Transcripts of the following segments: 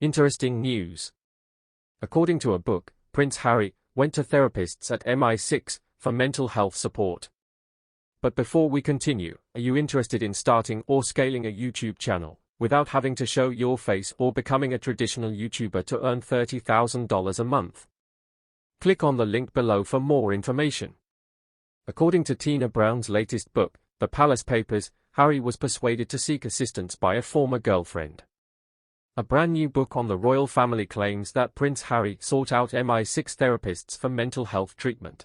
Interesting news. According to a book, Prince Harry went to therapists at MI6 for mental health support. But before we continue, are you interested in starting or scaling a YouTube channel without having to show your face or becoming a traditional YouTuber to earn $30,000 a month? Click on the link below for more information. According to Tina Brown's latest book, The Palace Papers, Harry was persuaded to seek assistance by a former girlfriend. A brand new book on the royal family claims that Prince Harry sought out MI6 therapists for mental health treatment.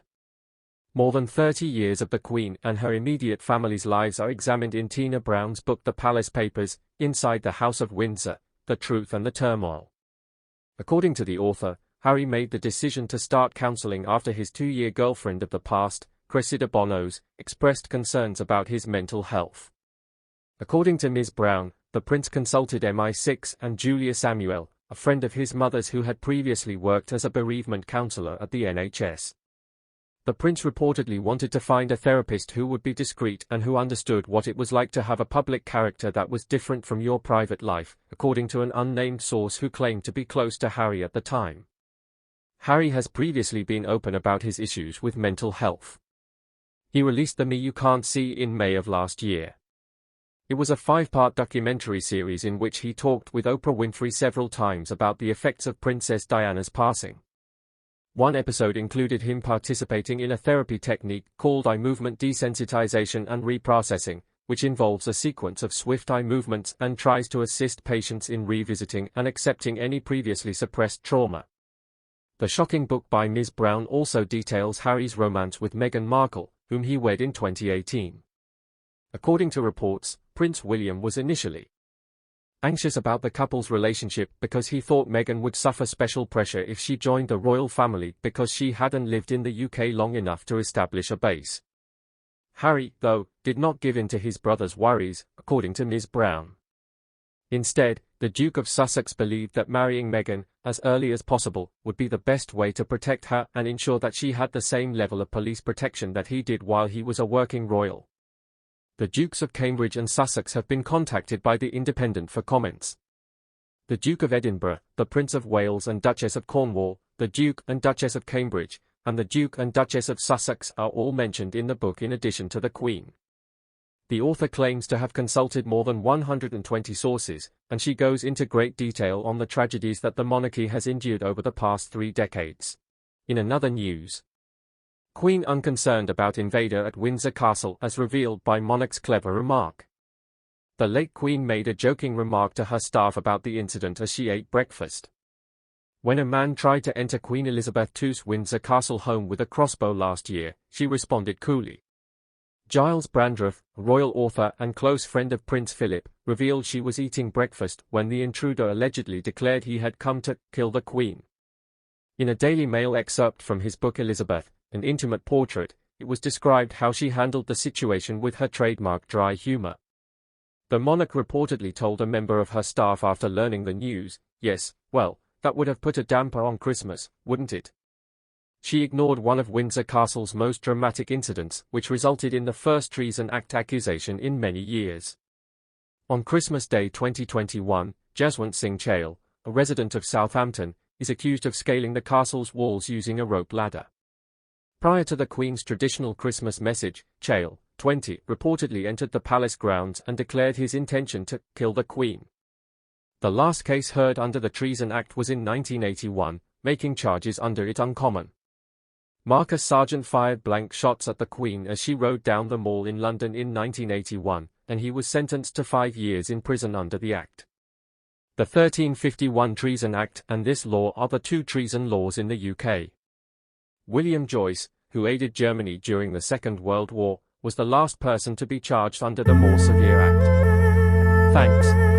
More than 30 years of the Queen and her immediate family's lives are examined in Tina Brown's book The Palace Papers, Inside the House of Windsor, The Truth and the Turmoil. According to the author, Harry made the decision to start counseling after his 2-year girlfriend of the past, Cressida Bonos, expressed concerns about his mental health. According to Ms. Brown, the prince consulted MI6 and Julia Samuel, a friend of his mother's who had previously worked as a bereavement counselor at the NHS. The prince reportedly wanted to find a therapist who would be discreet and who understood what it was like to have a public character that was different from your private life, according to an unnamed source who claimed to be close to Harry at the time. Harry has previously been open about his issues with mental health. He released The Me You Can't See in May of last year. It was a 5-part documentary series in which he talked with Oprah Winfrey several times about the effects of Princess Diana's passing. One episode included him participating in a therapy technique called eye movement desensitization and reprocessing, which involves a sequence of swift eye movements and tries to assist patients in revisiting and accepting any previously suppressed trauma. The shocking book by Ms. Brown also details Harry's romance with Meghan Markle, whom he wed in 2018. According to reports, Prince William was initially anxious about the couple's relationship because he thought Meghan would suffer special pressure if she joined the royal family because she hadn't lived in the UK long enough to establish a base. Harry, though, did not give in to his brother's worries, according to Ms. Brown. Instead, the Duke of Sussex believed that marrying Meghan, as early as possible, would be the best way to protect her and ensure that she had the same level of police protection that he did while he was a working royal. The Dukes of Cambridge and Sussex have been contacted by The Independent for comments. The Duke of Edinburgh, the Prince of Wales and Duchess of Cornwall, the Duke and Duchess of Cambridge, and the Duke and Duchess of Sussex are all mentioned in the book in addition to the Queen. The author claims to have consulted more than 120 sources, and she goes into great detail on the tragedies that the monarchy has endured over the past 3 decades. In another news, Queen unconcerned about invader at Windsor Castle as revealed by monarch's clever remark. The late Queen made a joking remark to her staff about the incident as she ate breakfast. When a man tried to enter Queen Elizabeth II's Windsor Castle home with a crossbow last year, she responded coolly. Giles Brandreth, a royal author and close friend of Prince Philip, revealed she was eating breakfast when the intruder allegedly declared he had come to kill the Queen. In a Daily Mail excerpt from his book Elizabeth, An Intimate Portrait, it was described how she handled the situation with her trademark dry humor. The monarch reportedly told a member of her staff after learning the news, "Yes, well, that would have put a damper on Christmas, wouldn't it?" She ignored one of Windsor Castle's most dramatic incidents, which resulted in the first Treason Act accusation in many years. On Christmas Day 2021, Jaswant Singh Chahal, a resident of Southampton, is accused of scaling the castle's walls using a rope ladder. Prior to the Queen's traditional Christmas message, Chahal, 20, reportedly entered the palace grounds and declared his intention to kill the Queen. The last case heard under the Treason Act was in 1981, making charges under it uncommon. Marcus Sargent fired blank shots at the Queen as she rode down the Mall in London in 1981, and he was sentenced to 5 years in prison under the Act. The 1351 Treason Act and this law are the 2 treason laws in the UK. William Joyce, who aided Germany during the Second World War, was the last person to be charged under the more severe act. Thanks.